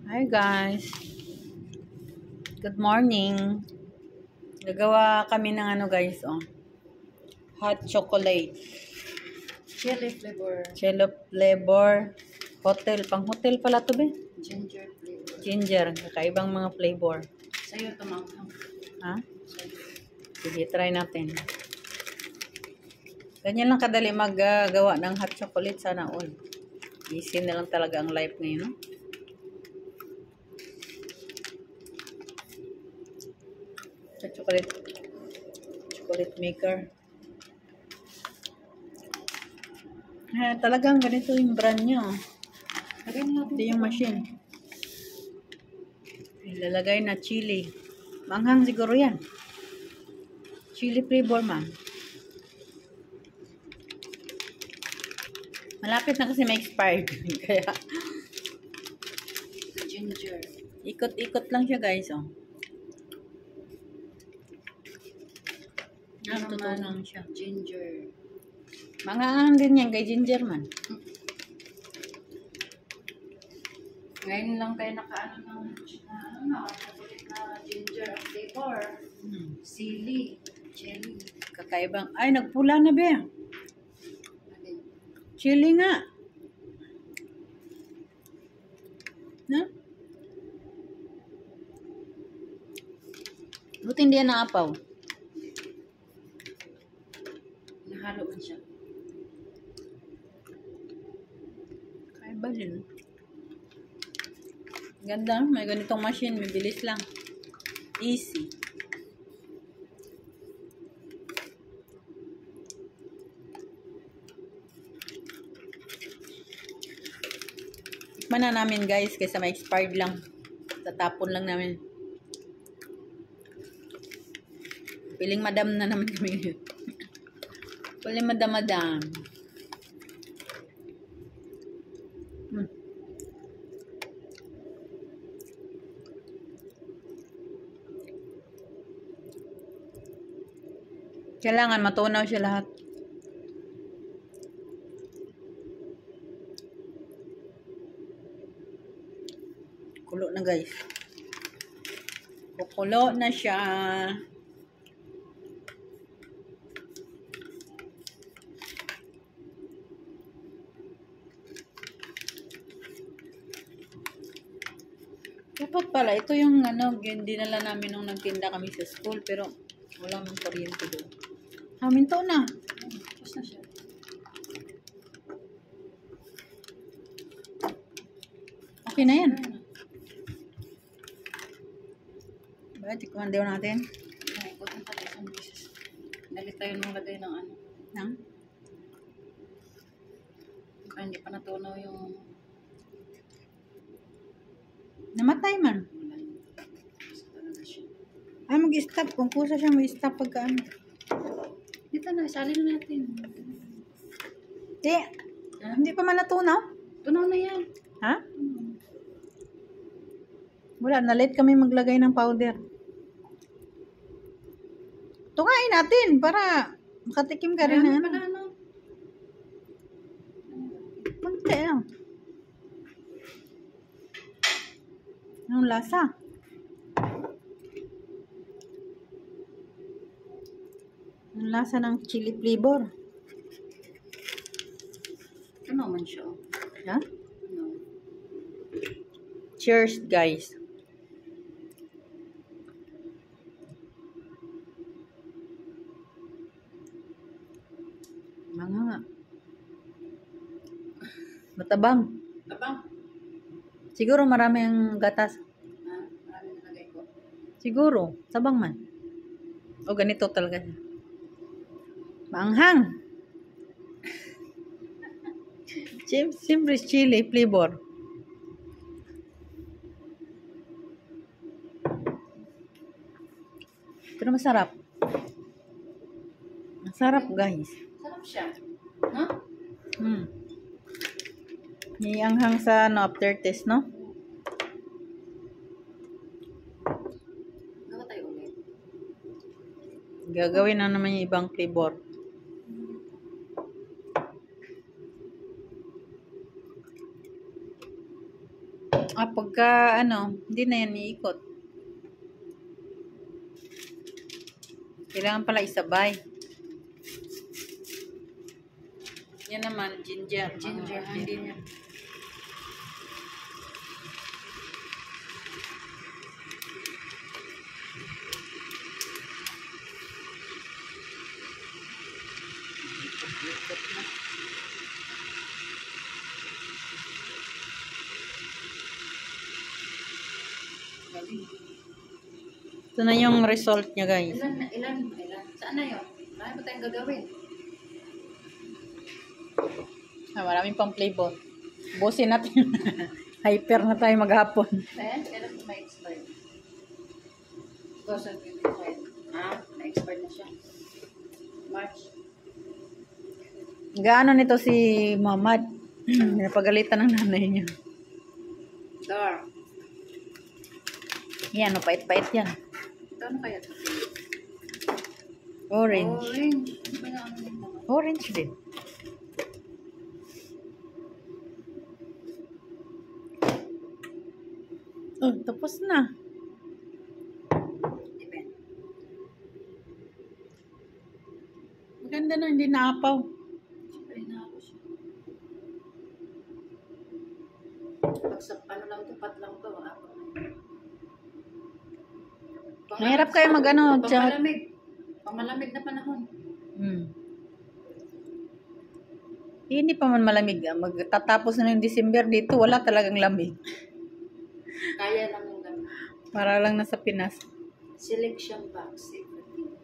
Hi guys, good morning. Gagawa kami ng ano guys, hot chocolate. Chili flavor. Cello flavor. Pang hotel pala to be. Ginger flavor. Ginger, kakaibang mga flavor. Sa'yo tumangkang. Ha? Sige, try natin. Ganyan lang kadali maggawa ng hot chocolate sana all. Easy na lang talaga ang life ngayon, no? Chocolate maker. Talagang ganito yung brand niya. Ito yung machine. Ilalagay na chili. Manghang siguro yan. Chili flavor, ma'am. Malapit na kasi ma-expired. Kaya, Ginger. ikot-ikot lang siya, guys, Natutunan siya. Ginger. Manghang din yan kay ginger, man. Ngayon lang tayo nakaano na ginger flavor. Sili. Chili. Kakaibang. Ay, nagpula na, be. Alin? Chili nga. Na? Buti hindi yan naapaw. Nahalo man siya. Kaiba din. Ganda. May ganitong machine. Mabilis lang. Easy. Tikman na namin guys kaysa may expired lang. Tatapon lang namin. Piling madam na naman kami. Piling madam. Kailangan matunaw siya lahat. Kulo na guys. Kukulo na siya. Dapat pala, ito yung dinala namin nung nagtinda kami sa school, pero wala mang kuryente doon. Minto na. Tapos na siya. Okay na yan. Bakit tikman daw natin? Naikutan tayo isang beses. Nalit tayo nung lagay ng ano. Nang? Baka hindi pa natunaw yung Namatay man. Basta talaga siya. Mag-stop. Kung kusa siya, mag-stop pagka ano. Dito na, isalin na natin. Hindi pa man natunaw? Tunaw na yan. Ha? Wala, na-late kami maglagay ng powder. Tungain natin para makatikim ka rin Marami na. pala ano. Kunti lang. Anong lasa? Ang lasa ng chili flavor. Tunaw man siya. Ha? Tunaw. Cheers, guys. Mga nga. Matabang. Abang. Siguro marami ang gatas. Marami nalagay ko. Siguro. Tabang man. O ganito talaga. Maanghang. Siyempre chili flavor. Pero masarap. Masarap, guys. Sarap siya. No? Ianghang sa aftertaste, no? Gawa tayo ulit. Gagawin na naman yung ibang flavor. Pagka hindi na yan iikot. Kailangan pala isabay. Yan naman, ginger. Ginger, hindi niya. Ikot na. Galing. Ito na yung result niya, guys. Ilan? Saan na yun? Marami pa tayong gagawin. Maraming pang flavor. Busin natin. Hyper na tayo maghapon. Ayan, kailan ko ma-expire? 2025. Na-expire na siya. March. Gaano nito si Mamad? Napagalitan ng nanay niya. Dark. Yan, pait-pait yan. Ito ano kaya? Orange. Orange. Ano ba na ano nito? Orange din. Oh, tapos na. Depende. Maganda na, hindi naapaw. Siyempre na ako siya. Pag sa ano lang ito, pat lang ito. Mahirap kayo mag-ano. Pamalamig. Pamalamig na panahon. Hindi pa man malamig. Magtatapos na ng December dito, wala talagang lamig. Kaya lang yung gamit. Para lang nasa Pinas. Selection box. Everything.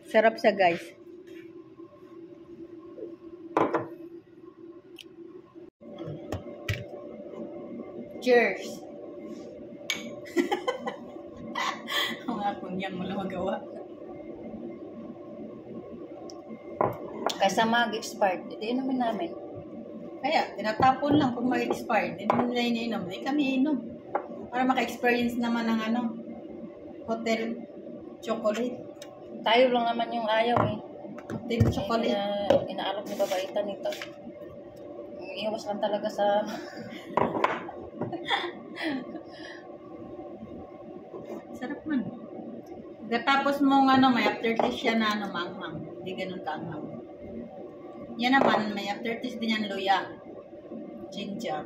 Sarap siya, guys. Cheers! Mga kunyang wala magawa. Kaysa mag-expired, hindi inumin namin. Kaya, tinatapon lang kung mag-expired. Hindi nila iniinom. Hindi kami inom. Para maka-experience naman ng hotel chocolate. Tayo lang naman yung ayaw eh. Hotel chocolate. Inaalok ni babaitan nito. Iiwas lang talaga sa... Sarap man. Tapos mong may aftertaste siya na manghang. Hindi ganun kaanghang. Yan naman, may aftertaste din yan luya. Ginger.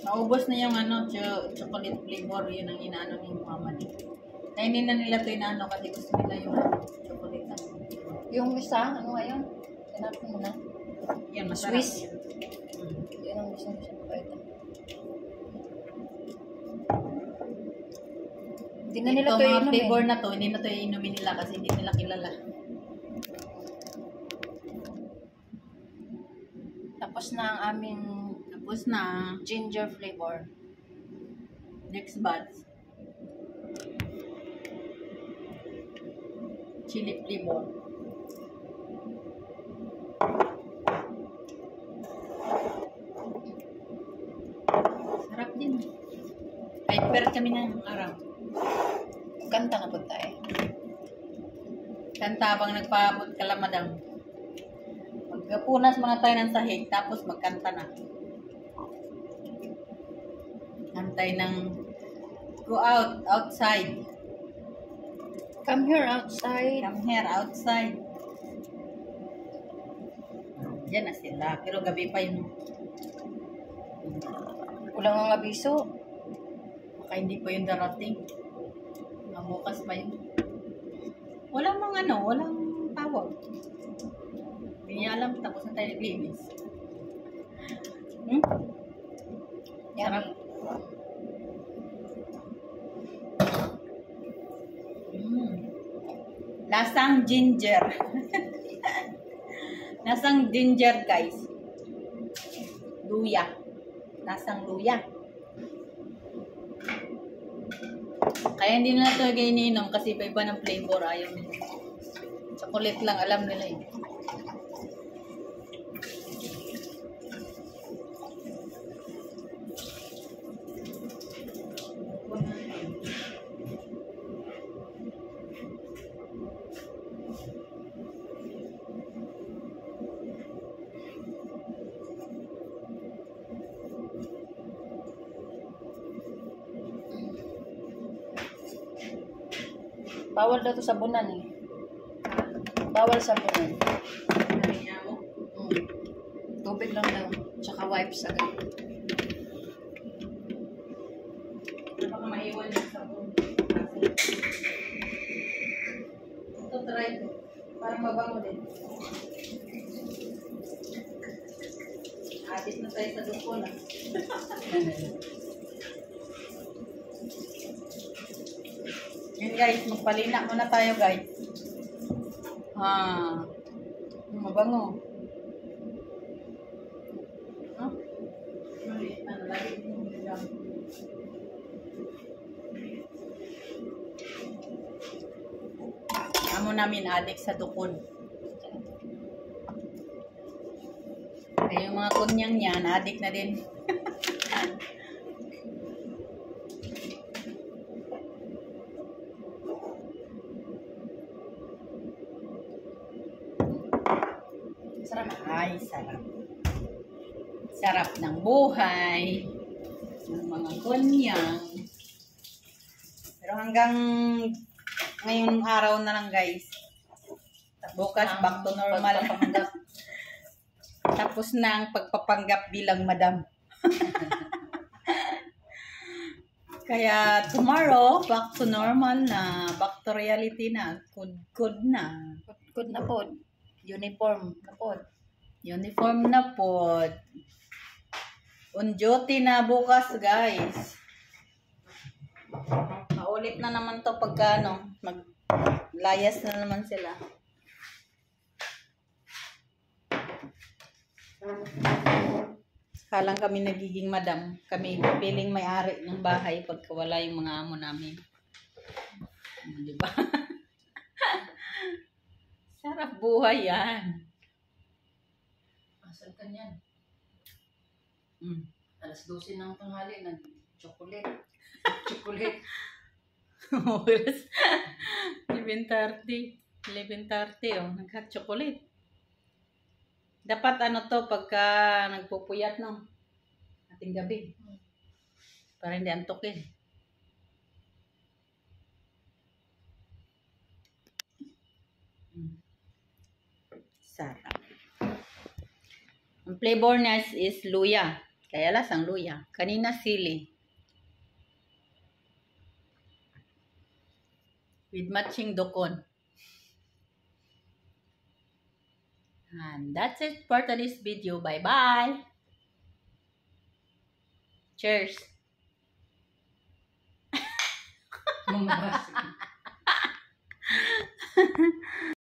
Naubos na yung chocolate flavor. Yun ang inaano ni Mama ni. Kaya hindi na nila ito inaano kasi gusto nila yung chocolate na. Yung isa, ano ngayon? Tinapin mo na. Yan, masarap. Swiss. Yan. Yan ang gusto mo siya babaitan. Hindi na nila Ito, ito mga inumin. flavor na to, hindi na to inumin nila kasi hindi nila kilala. Tapos na ang aming Tapos na, ginger flavor. next batch. Chili flavor. Sarap din. Hyper kami ng araw. Kanta na po tayo. Kanta habang nagpaabot kalamadang. Magkapunas muna tayo ng sahig, tapos magkanta na. Antay ng go outside. Come here outside. Come here, outside. Diyan na sila. Pero gabi pa yun. Kulang ang abiso. Baka hindi pa yun darating. Bukas pa yun. Walang walang tawag. Hindi niya alam, tapos na tayo naglinis. Sarap. Lasang ginger. Lasang ginger, guys. Luya. Lasang luya. Kaya hindi na ito iniinom kasi iba ng flavor. Ayaw nila. Chocolate lang alam nila eh. Bawal daw to sabunan eh. Bawal sabunan. Narinya mo. Tubig lang daw. Tsaka wipes agad. Baka maiwan yung sabon. Ito, try ko. Parang mabango din. Atis na tayo sa duko na. Yan guys, magpalina muna tayo guys. Mabango. Huh? Maliit na nalagay yung bilang. Amo namin adik sa dukon. Kaya yung mga kunyang niyan, adik na din. Sarap. Ay, sarap. Sarap ng buhay. Ng mga kunyang. Pero hanggang ngayong araw na lang guys. Bukas back to normal. Tapos na ang pagpapanggap bilang madam. Kaya tomorrow, back to normal na. Back to reality na. Good na. Good na po. Uniform na po. Uniform na po. On duty na bukas, guys. Maulit na naman to pagka maglayas na naman sila. Kalang kami nagiging madam. Kami piling may-ari ng bahay pagka wala yung mga amo namin. Diba? Sarap buhay yan. Asal ka niyan? Alas 12 ng tanghali, nag-chocolate. Chocolate. Oras. 11:30. 11:30, oh. Nagka-chocolate. Dapat pagka nagpupuyat, no? Ating gabi. Para hindi antukin. Sarap. Ang flavor niya is luya. Kaya lasang luya. Kanina sili. With matching dokon. And that's it for today's video. Bye-bye. Cheers. Mamabas.